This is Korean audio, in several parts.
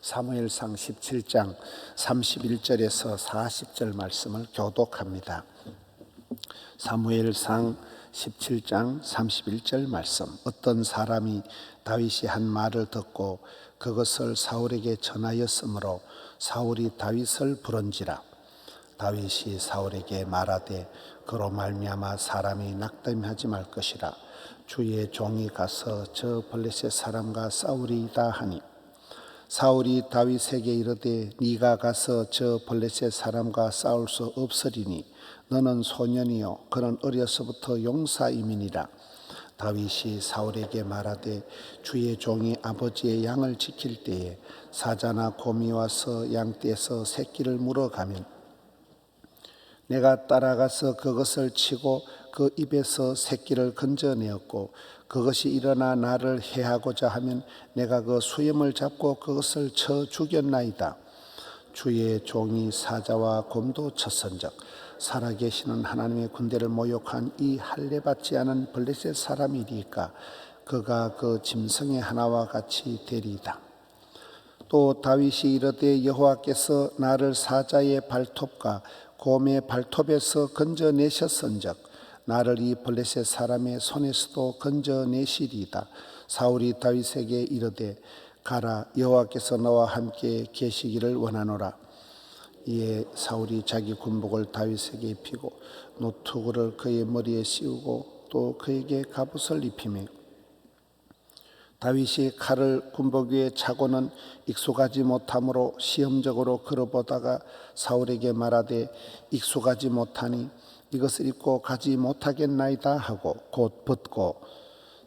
사무엘상 17장 31절에서 40절 말씀을 교독합니다. 사무엘상 17장 31절 말씀. 어떤 사람이 다윗이 한 말을 듣고 그것을 사울에게 전하였으므로 사울이 다윗을 부른지라. 다윗이 사울에게 말하되 그로 말미암아 사람이 낙담하지 말 것이라. 주의 종이 가서 저 블레셋 사람과 싸우리이다 하니, 사울이 다윗에게 이르되 네가 가서 저 블레셋 사람과 싸울 수 없으리니 너는 소년이요 그는 어려서부터 용사임이니라. 다윗이 사울에게 말하되 주의 종이 아버지의 양을 지킬 때에 사자나 곰이 와서 양떼에서 새끼를 물어가면 내가 따라가서 그것을 치고 그 입에서 새끼를 건져내었고 그것이 일어나 나를 해하고자 하면 내가 그 수염을 잡고 그것을 쳐 죽였나이다. 주의 종이 사자와 곰도 쳤은즉 살아계시는 하나님의 군대를 모욕한 이 할례받지 않은 블레셋 사람이리까 그가 그 짐승의 하나와 같이 되리이다. 또 다윗이 이르되 여호와께서 나를 사자의 발톱과 곰의 발톱에서 건져내셨은즉 나를 이 블레셋 사람의 손에서도 건져내시리이다. 사울이 다윗에게 이르되 가라, 여호와께서 너와 함께 계시기를 원하노라. 이에 사울이 자기 군복을 다윗에게 입히고 노투구를 그의 머리에 씌우고 또 그에게 갑옷을 입히며 다윗이 칼을 군복 위에 차고는 익숙하지 못함으로 시험적으로 걸어보다가 사울에게 말하되 익숙하지 못하니 이것을 입고 가지 못하겠나이다 하고 곧 벗고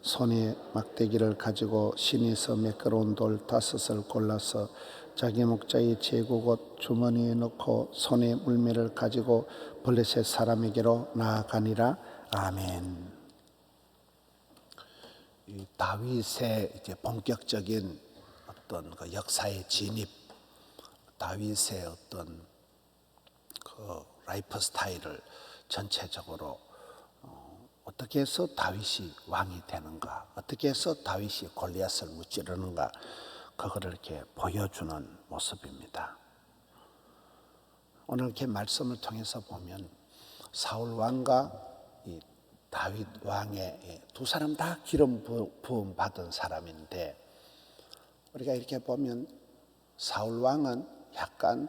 손에 막대기를 가지고 신에서 매끄러운 돌 5을 골라서 자기 목자의 제국옷 주머니에 넣고 손에 물매를 가지고 블레셋 사람에게로 나아가니라. 아멘. 이 다윗의 이제 본격적인 어떤 그 역사의 진입, 다윗의 어떤 그 라이프 스타일을 전체적으로 어떻게 해서 다윗이 왕이 되는가, 어떻게 해서 다윗이 골리앗을 무찌르는가, 그거를 이렇게 보여주는 모습입니다. 오늘 이렇게 말씀을 통해서 보면 사울 왕과 이 다윗 왕의 두 사람 다 기름 부음 받은 사람인데, 우리가 이렇게 보면 사울 왕은 약간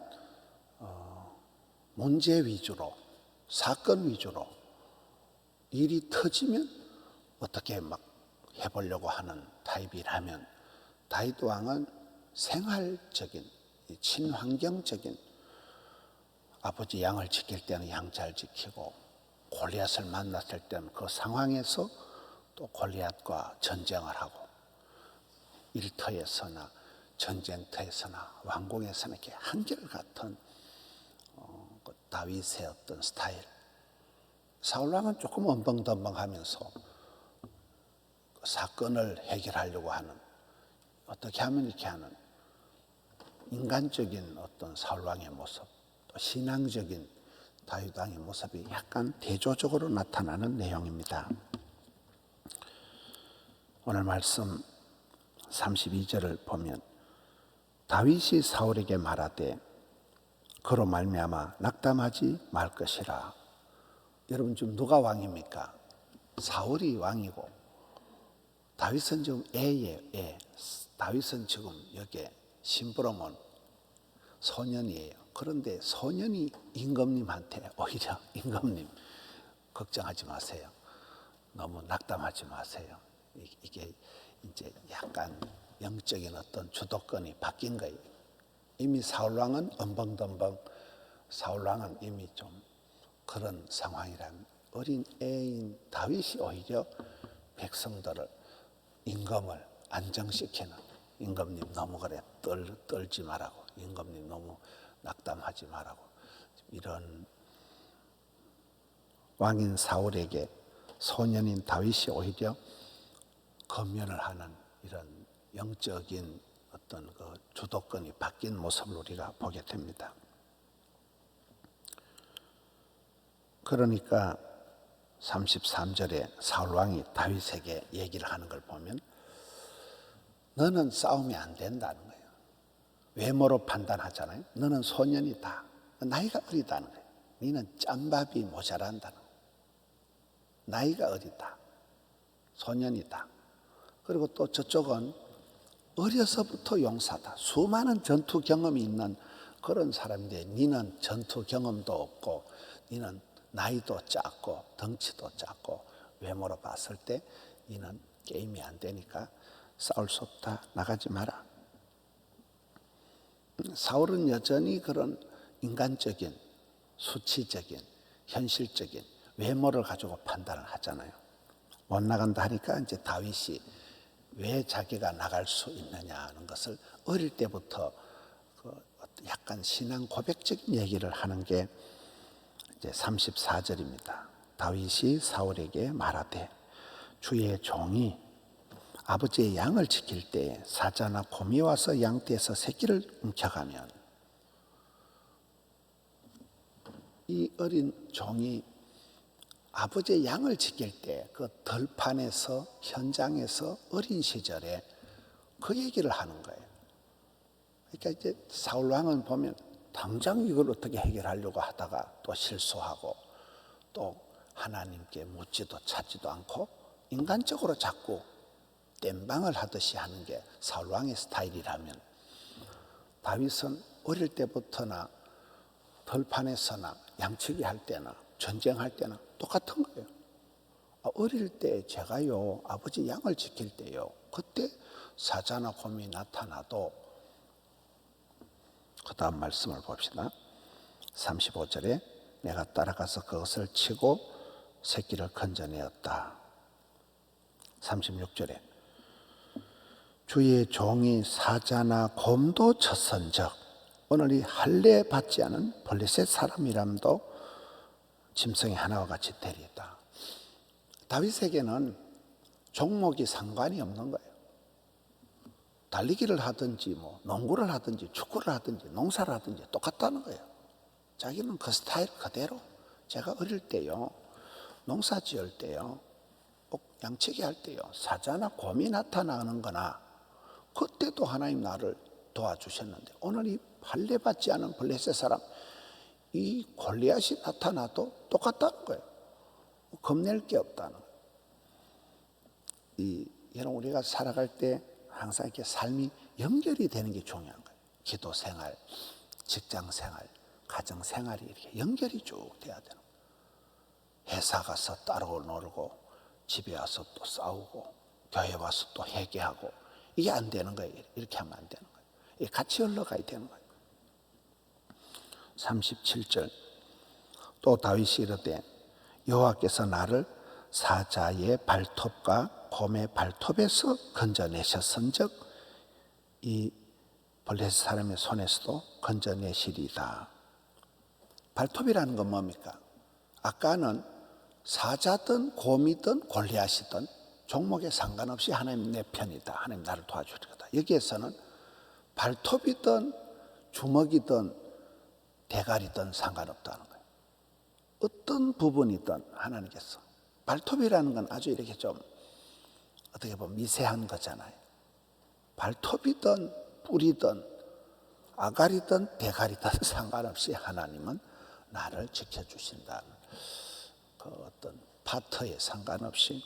문제 위주로, 사건 위주로 일이 터지면 어떻게 막 해보려고 하는 타입이라면, 다윗 왕은 생활적인, 친환경적인, 아버지 양을 지킬 때는 양 잘 지키고 골리앗을 만났을 때는 그 상황에서 또 골리앗과 전쟁을 하고, 일터에서나 전쟁터에서나 왕궁에서나 이렇게 한결같은 그 다윗의 어떤 스타일. 사울 왕은 조금 언벙던벙하면서 사건을 해결하려고 하는, 어떻게 하면 이렇게 하는 인간적인 어떤 사울 왕의 모습, 또 신앙적인 다윗 왕의 모습이 약간 대조적으로 나타나는 내용입니다. 오늘 말씀 32절을 보면 다윗이 사울에게 말하되 그로 말미암아 낙담하지 말 것이라. 여러분, 지금 누가 왕입니까? 사울이 왕이고 다윗은 지금 애예요. 애. 다윗은 지금 여기에 심부름은 소년이에요. 그런데 소년이 임금님한테 오히려 임금님 걱정하지 마세요. 너무 낙담하지 마세요. 이게 이제 약간 영적인 어떤 주도권이 바뀐 거예요. 이미 사울왕은 언벙던벙, 사울왕은 이미 좀 그런 상황이라면 어린 애인 다윗이 오히려 백성들을, 임금을 안정시키는, 임금님 너무 그래 떨지 말라고, 임금님 너무 낙담하지 말라고, 이런 왕인 사울에게 소년인 다윗이 오히려 검면을 하는 이런 영적인 어떤 그 주도권이 바뀐 모습을 우리가 보게 됩니다. 그러니까 33절에 사울왕이 다윗에게 얘기를 하는 걸 보면 너는 싸우면 안 된다는 거예요. 외모로 판단하잖아요. 너는 소년이다. 나이가 어리다는 거예요. 너는 짬밥이 모자란다는 거예요. 나이가 어리다. 소년이다. 그리고 또 저쪽은 어려서부터 용사다. 수많은 전투 경험이 있는 그런 사람인데 너는 전투 경험도 없고 너는 나이도 작고 덩치도 작고 외모로 봤을 때 너는 게임이 안 되니까 싸울 수 없다. 나가지 마라. 사울은 여전히 그런 인간적인, 수치적인, 현실적인 외모를 가지고 판단을 하잖아요. 못 나간다 하니까 이제 다윗이 왜 자기가 나갈 수 있느냐 하는 것을 어릴 때부터 약간 신앙 고백적인 얘기를 하는 게 이제 34절입니다. 다윗이 사울에게 말하되 주의 종이 아버지의 양을 지킬 때 사자나 곰이 와서 양떼에서 새끼를 움켜가면 이 어린 종이 아버지의 양을 지킬 때 그 들판에서 현장에서 어린 시절에 그 얘기를 하는 거예요. 그러니까 이제 사울 왕은 보면 당장 이걸 어떻게 해결하려고 하다가 또 실수하고 또 하나님께 묻지도 찾지도 않고 인간적으로 자꾸 땜방을 하듯이 하는 게 사울 왕의 스타일이라면 다윗은 어릴 때부터나 들판에서나 양치기 할 때나 전쟁할 때나 똑같은 거예요. 어릴 때 제가요 아버지 양을 지킬 때요 그때 사자나 곰이 나타나도 그 다음 말씀을 봅시다. 35절에 내가 따라가서 그것을 치고 새끼를 건져내었다. 36절에 주의 종이 사자나 곰도 쳤은즉 오늘 이 할례 받지 않은 블레셋 사람이람도 짐승의 하나와 같이 되리이다. 다윗에게는 종목이 상관이 없는 거예요. 달리기를 하든지 뭐 농구를 하든지 축구를 하든지 농사를 하든지 똑같다는 거예요. 자기는 그 스타일 그대로 제가 어릴 때요 농사 지을 때요 양치기 할 때요 사자나 곰이 나타나는 거나 그때도 하나님 나를 도와주셨는데 오늘 이 할례 받지 않은 블레셋 사람 이 골리앗이 나타나도 똑같다는 거예요. 겁낼 게 없다는 거예요. 여러분 우리가 살아갈 때 항상 이렇게 삶이 연결이 되는 게 중요한 거예요. 기도 생활, 직장 생활, 가정 생활이 이렇게 연결이 쭉 돼야 되는 거예요. 회사 가서 따로 놀고 집에 와서 또 싸우고 교회 와서 또 회개하고 이게 안 되는 거예요. 이렇게 하면 안 되는 거예요. 같이 흘러가야 되는 거예요. 37절 또 다윗이 이르되 여호와께서 나를 사자의 발톱과 곰의 발톱에서 건져내셨은즉 이 블레셋 사람의 손에서도 건져내시리다. 발톱이라는 건 뭡니까? 아까는 사자든 곰이든 골리앗이든 종목에 상관없이 하나님 내 편이다. 하나님 나를 도와줄 거다. 여기에서는 발톱이든 주먹이든 대가리든 상관없다는 거예요. 어떤 부분이든 하나님께서 발톱이라는 건 아주 이렇게 좀 어떻게 보면 미세한 거잖아요. 발톱이든 뿌리든 아가리든 대가리든 상관없이 하나님은 나를 지켜주신다는 그 어떤 파트에 상관없이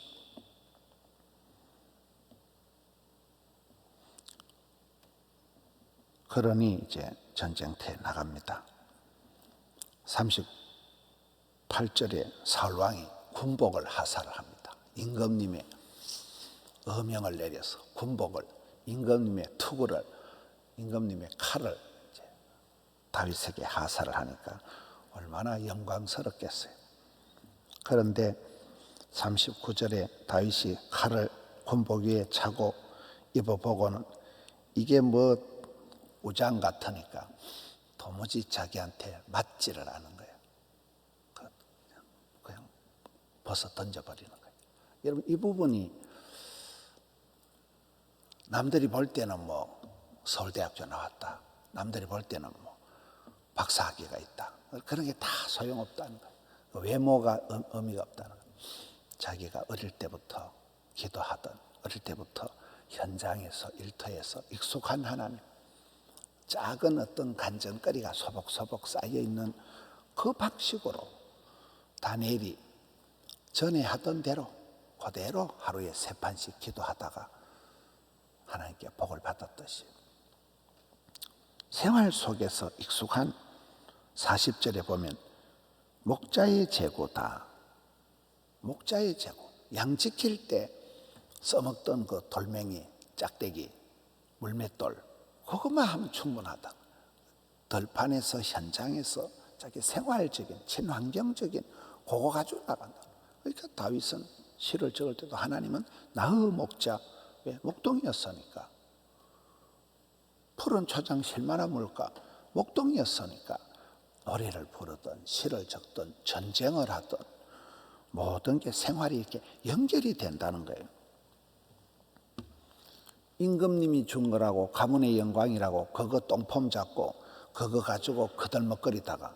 그러니 이제 전쟁터에 나갑니다. 38절에 사울왕이 군복을 하사를 합니다. 임금님의 어명을 내려서 군복을 임금님의 투구를 임금님의 칼을 이제 다윗에게 하사를 하니까 얼마나 영광스럽겠어요. 그런데 39절에 다윗이 칼을 군복 위에 차고 입어보고는 이게 뭐 우장 같으니까 도무지 자기한테 맞지를 않은 거예요. 그냥 벗어 던져버리는 거예요. 여러분 이 부분이 남들이 볼 때는 뭐 서울대학교 나왔다. 남들이 볼 때는 뭐 박사학위가 있다. 그런 게 다 소용없다는 거예요. 외모가 의미가 없다는 거예요. 자기가 어릴 때부터 기도하던 어릴 때부터 현장에서 일터에서 익숙한 하나님 작은 어떤 간증거리가 소복소복 쌓여있는 그 방식으로 다니엘이 전에 하던 대로 그대로 하루에 3판씩 기도하다가 하나님께 복을 받았듯이 생활 속에서 익숙한 40절에 보면 목자의 재고다. 목자의 재고. 양 지킬 때 써먹던 그 돌멩이, 짝대기, 물맷돌 그것만 하면 충분하다. 들판에서 현장에서 자기 생활적인 친환경적인 그거 가지고 나간다. 그러니까 다윗은 시를 적을 때도 하나님은 나의 목자, 왜? 목동이었으니까. 푸른 초장 실마나 물까? 목동이었으니까. 노래를 부르든 시를 적든 전쟁을 하든 모든 게 생활이 이렇게 연결이 된다는 거예요. 임금님이 준 거라고 가문의 영광이라고 그거 똥폼 잡고 그거 가지고 그들먹거리다가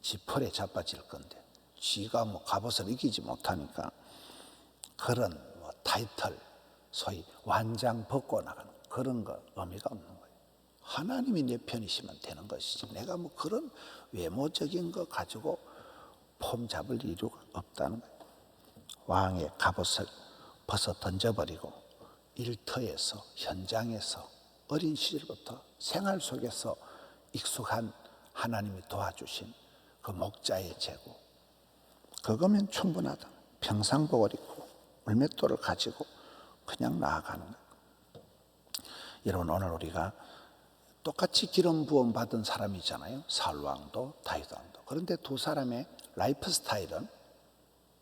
지 펄에 자빠질 건데 지가 뭐 갑옷을 이기지 못하니까 그런 뭐 타이틀 소위 완장 벗고 나가는 그런 거 의미가 없는 거예요. 하나님이 내 편이시면 되는 것이지 내가 뭐 그런 외모적인 거 가지고 폼 잡을 이유가 없다는 거예요. 왕의 갑옷을 벗어 던져버리고 일터에서 현장에서 어린 시절부터 생활 속에서 익숙한 하나님이 도와주신 그 목자의 재고 그거면 충분하다. 평상복을 입고 물맷돌을 가지고 그냥 나아가는 거예요. 여러분 오늘 우리가 똑같이 기름 부음 받은 사람이잖아요. 사울왕도 다윗 왕도. 그런데 두 사람의 라이프 스타일은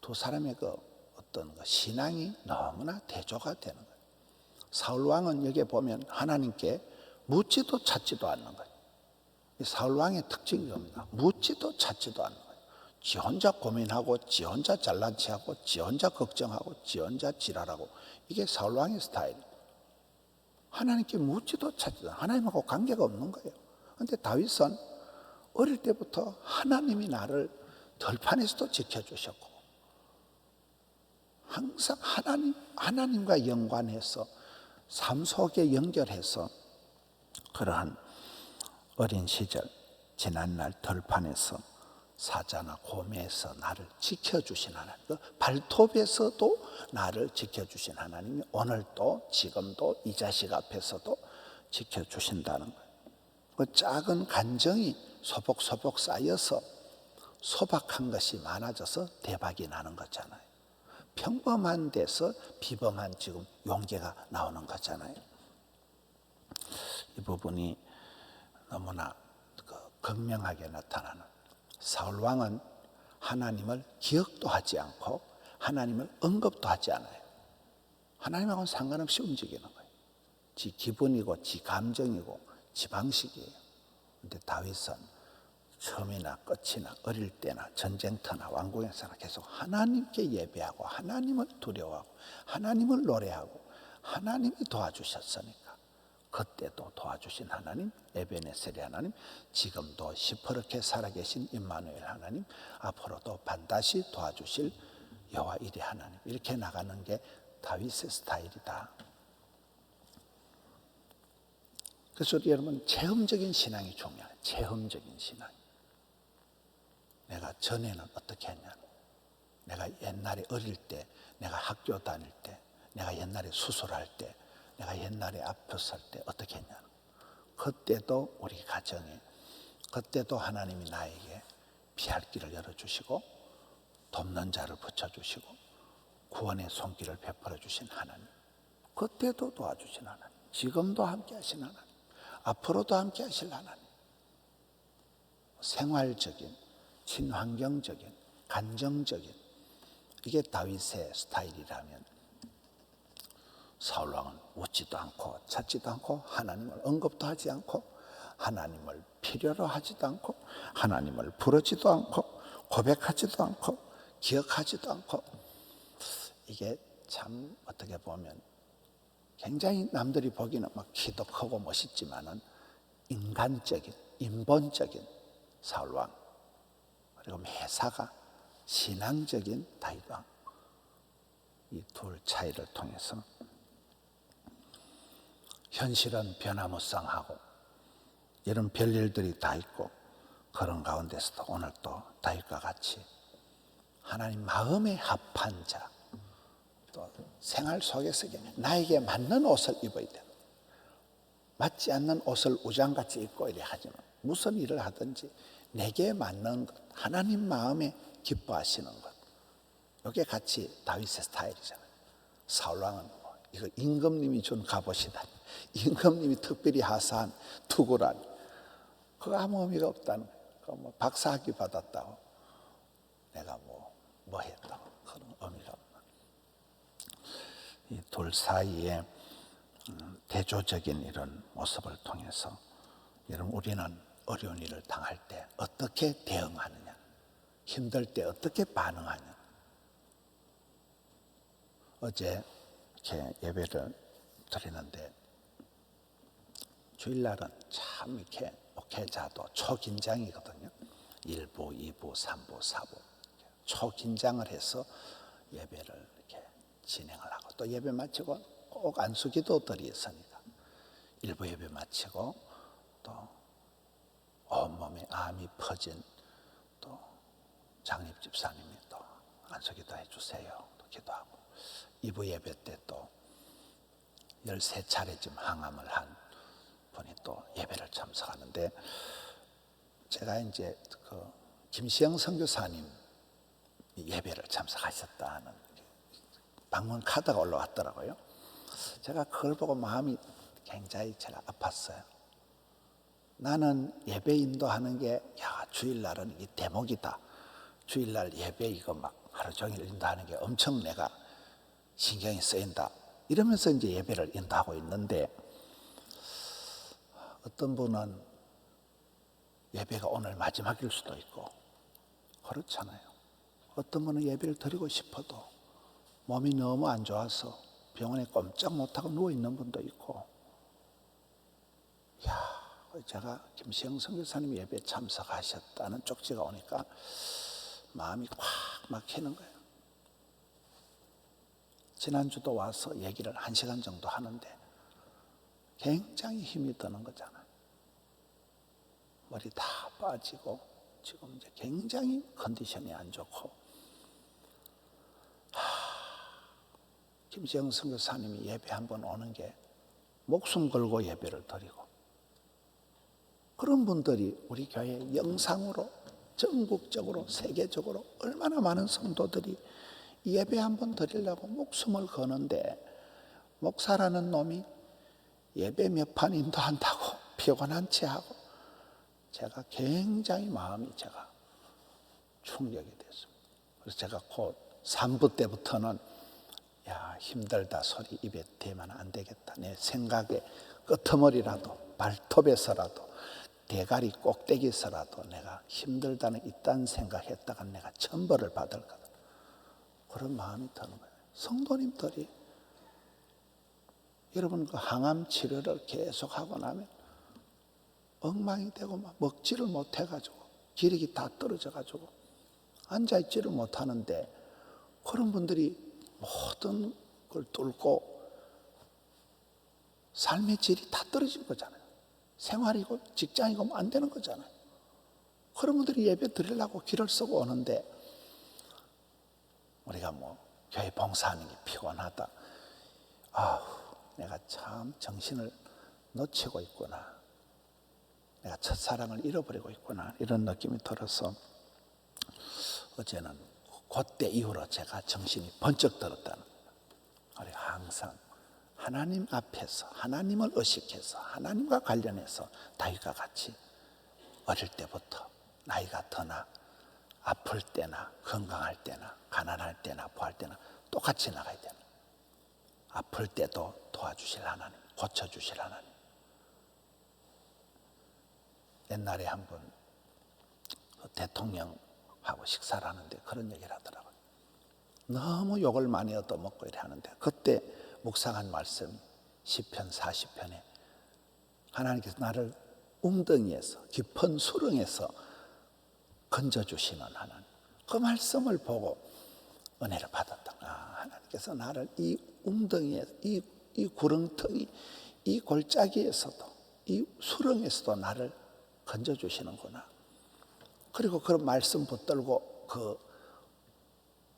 두 사람의 그 어떤 그 신앙이 너무나 대조가 되는 거예요. 사울왕은 여기에 보면 하나님께 묻지도 찾지도 않는 거예요. 사울왕의 특징이 뭡니까? 묻지도 찾지도 않는 거예요. 지 혼자 고민하고 지 혼자 잘난 체하고 지 혼자 걱정하고 지 혼자 지랄하고 이게 사울왕의 스타일이에요. 하나님께 묻지도 찾지도 하나님하고 관계가 없는 거예요. 그런데 다윗은 어릴 때부터 하나님이 나를 들판에서도 지켜주셨고 항상 하나님과 연관해서 삶 속에 연결해서 그러한 어린 시절 지난날 들판에서 사자나 곰에서 나를 지켜주신 하나님, 그 발톱에서도 나를 지켜주신 하나님이 오늘도 지금도 이 자식 앞에서도 지켜주신다는 거예요. 그 작은 간정이 소복소복 쌓여서 소박한 것이 많아져서 대박이 나는 거잖아요. 평범한 데서 비범한 지금 용기가 나오는 거잖아요. 이 부분이 너무나 극명하게 나타나는 사울왕은 하나님을 기억도 하지 않고 하나님을 언급도 하지 않아요. 하나님하고는 상관없이 움직이는 거예요. 지 기분이고 지 감정이고 지 방식이에요. 그런데 다윗은 처음이나 끝이나 어릴 때나 전쟁터나 왕궁에서나 계속 하나님께 예배하고 하나님을 두려워하고 하나님을 노래하고 하나님이 도와주셨으니까 그때도 도와주신 하나님 에베네셀의 하나님 지금도 시퍼렇게 살아계신 임마누엘 하나님 앞으로도 반드시 도와주실 여호와 이레 하나님 이렇게 나가는 게 다윗의 스타일이다. 그래서 여러분 체험적인 신앙이 중요해요. 체험적인 신앙. 내가 전에는 어떻게 했냐. 내가 옛날에 어릴 때, 내가 학교 다닐 때, 내가 옛날에 수술할 때, 내가 옛날에 아팠을 때 어떻게 했냐. 그때도 우리 가정에, 그때도 하나님이 나에게 피할 길을 열어주시고 돕는 자를 붙여주시고 구원의 손길을 베풀어 주신 하나님. 그때도 도와주신 하나님. 지금도 함께 하신 하나님. 앞으로도 함께 하실 하나님. 생활적인, 친환경적인, 간정적인 이게 다윗의 스타일이라면 사울왕은 묻지도 않고 찾지도 않고 하나님을 언급도 하지 않고 하나님을 필요로 하지도 않고 하나님을 부르지도 않고 고백하지도 않고 기억하지도 않고 이게 참 어떻게 보면 굉장히 남들이 보기는 막 키도 크고 멋있지만은 인간적인 인본적인 사울왕 그리고 매사가 신앙적인 다윗왕 이 둘 차이를 통해서 현실은 변화무쌍하고 이런 별일들이 다 있고, 그런 가운데서도 오늘 또 다윗과 같이 하나님 마음에 합한 자, 또 생활 속에서 나에게 맞는 옷을 입어야 돼. 맞지 않는 옷을 우장같이 입고 이래 하지만, 무슨 일을 하든지 내게 맞는 것, 하나님 마음에 기뻐하시는 것, 이게 같이 다윗의 스타일이잖아요. 사울왕은 이거 임금님이 준 갑옷이다, 임금님이 특별히 하사한 투구라니, 그거 아무 의미가 없다는 거예요. 그거 뭐 박사학위 받았다고 내가 뭐 했다고, 그런 의미가 없나. 이 둘 사이에 대조적인 이런 모습을 통해서 여러분, 우리는 어려운 일을 당할 때 어떻게 대응하느냐, 힘들 때 어떻게 반응하냐. 어제 이렇게 예배를 드리는데, 주일날은 참 이렇게 목회자도 초긴장이거든요. 1부, 2부, 3부, 4부 초긴장을 해서 예배를 이렇게 진행을 하고, 또 예배 마치고 꼭 안수기도들이 있으니까 1부 예배 마치고 또 온몸에 암이 퍼진 또 장립 집사님이 또 안수기도 해주세요, 또 기도하고, 2부 예배 때 또 13차례쯤 항암을 한 분이 또 예배를 참석하는데, 제가 이제 그 김시영 선교사님 예배를 참석하셨다는 방문 카드가 올라왔더라고요. 제가 그걸 보고 마음이 굉장히 제가 아팠어요. 나는 예배 인도하는 게, 야, 주일날은 이게 대목이다, 주일날 예배 이거 막 하루 종일 인도하는 게 엄청 내가 신경이 쓰인다, 이러면서 이제 예배를 인도하고 있는데, 어떤 분은 예배가 오늘 마지막일 수도 있고 그렇잖아요. 어떤 분은 예배를 드리고 싶어도 몸이 너무 안 좋아서 병원에 꼼짝 못하고 누워있는 분도 있고. 제가 김시영 선교사님 예배 참석하셨다는 쪽지가 오니까 마음이 꽉 막히는 거예요. 지난주도 와서 얘기를 1시간 정도 하는데 굉장히 힘이 드는 거잖아요. 머리 다 빠지고 지금 이제 굉장히 컨디션이 안 좋고, 김시영 선교사님이 예배 한번 오는 게 목숨 걸고 예배를 드리고, 그런 분들이 우리 교회 영상으로 전국적으로 세계적으로 얼마나 많은 성도들이 예배 한번 드리려고 목숨을 거는데, 목사라는 놈이 예배 몇 판 인도한다고 피곤한 채 하고, 제가 굉장히 마음이 제가 충격이 됐습니다. 그래서 제가 곧 3부 때부터는 야, 힘들다 소리 입에 대면 안 되겠다, 내 생각의 끄트머리라도 발톱에서라도 대가리 꼭대기에서라도 내가 힘들다는 이딴 생각했다가 내가 천벌을 받을 거다, 그런 마음이 드는 거예요. 성도님들이 여러분 그 항암 치료를 계속하고 나면 엉망이 되고 막 먹지를 못해가지고 기력이 다 떨어져가지고 앉아있지를 못하는데, 그런 분들이 모든 걸 뚫고 삶의 질이 다 떨어진 거잖아요. 생활이고 직장이고 안 되는 거잖아요. 그런 분들이 예배 드리려고 길을 쓰고 오는데, 우리가 교회 봉사하는 게 피곤하다, 내가 참 정신을 놓치고 있구나, 내가 첫사랑을 잃어버리고 있구나, 이런 느낌이 들어서 어제는 그때 이후로 제가 정신이 번쩍 들었다는 거예요. 우리가 항상 하나님 앞에서 하나님을 의식해서 하나님과 관련해서 다윗과 같이 어릴 때부터 나이가 드나 아플 때나 건강할 때나 가난할 때나 부할 때나 똑같이 나가야 되는, 아플 때도 도와주실 하나님, 고쳐주실 하나님. 옛날에 한번 대통령하고 식사를 하는데 그런 얘기를 하더라고요. 너무 욕을 많이 얻어먹고 이래 하는데, 그때 묵상한 말씀 시편 40편에 하나님께서 나를 웅덩이에서 깊은 수렁에서 건져주시는 하나님, 그 말씀을 보고 은혜를 받았다. 하나님께서 나를 이 웅덩이에서, 이 구렁텅이, 이 골짜기에서도 이 수렁에서도 나를 건져주시는구나. 그리고 그런 말씀 붙들고 그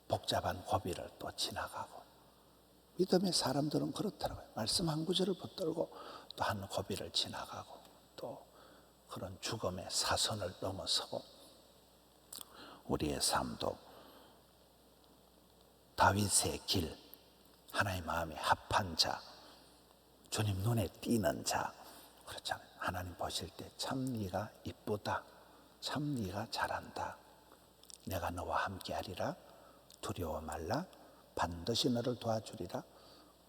복잡한 고비를 또 지나가고, 믿음의 사람들은 그렇더라고요. 말씀 한 구절을 붙들고 또 한 고비를 지나가고 또 그런 죽음의 사선을 넘어서고, 우리의 삶도 다윗의 길, 하나님 마음에 합한 자, 주님 눈에 띄는 자, 그렇잖아요. 하나님 보실 때 참 네가 이쁘다, 참 네가 잘한다, 내가 너와 함께하리라, 두려워 말라, 반드시 너를 도와주리라.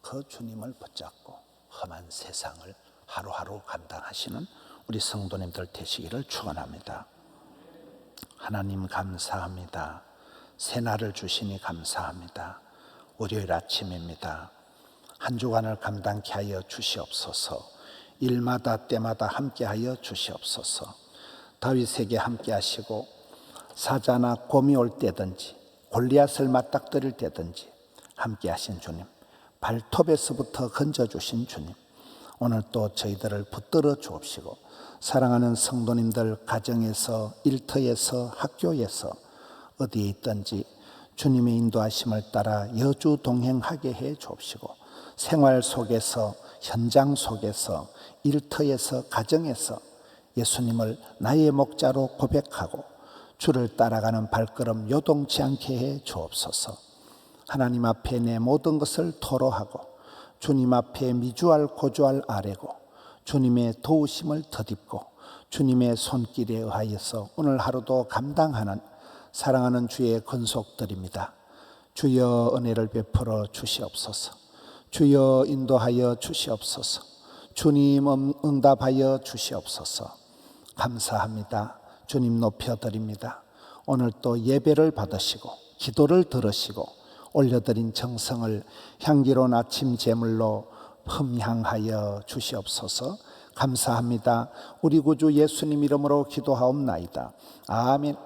그 주님을 붙잡고 험한 세상을 하루하루 감당하시는 우리 성도님들 되시기를 축원합니다. 하나님 감사합니다. 새날을 주시니 감사합니다. 월요일 아침입니다. 한 주간을 감당케 하여 주시옵소서. 일마다 때마다 함께하여 주시옵소서. 다윗에게 함께하시고 사자나 곰이 올 때든지 골리앗을 맞닥뜨릴 때든지 함께하신 주님, 발톱에서부터 건져주신 주님, 오늘 또 저희들을 붙들어 주옵시고 사랑하는 성도님들 가정에서, 일터에서, 학교에서 어디에 있든지 주님의 인도하심을 따라 여주 동행하게 해 주옵시고, 생활 속에서, 현장 속에서, 일터에서, 가정에서 예수님을 나의 목자로 고백하고 주를 따라가는 발걸음 요동치 않게 해 주옵소서. 하나님 앞에 내 모든 것을 토로하고 주님 앞에 미주알 고주알 아뢰고 주님의 도우심을 덧입고 주님의 손길에 의하여서 오늘 하루도 감당하는 사랑하는 주의 권속들입니다. 주여 은혜를 베풀어 주시옵소서. 주여 인도하여 주시옵소서. 주님 응답하여 주시옵소서. 감사합니다. 주님 높여드립니다. 오늘 또 예배를 받으시고 기도를 들으시고 올려드린 정성을 향기로운 아침 제물로 흠향하여 주시옵소서. 감사합니다. 우리 구주 예수님 이름으로 기도하옵나이다. 아멘.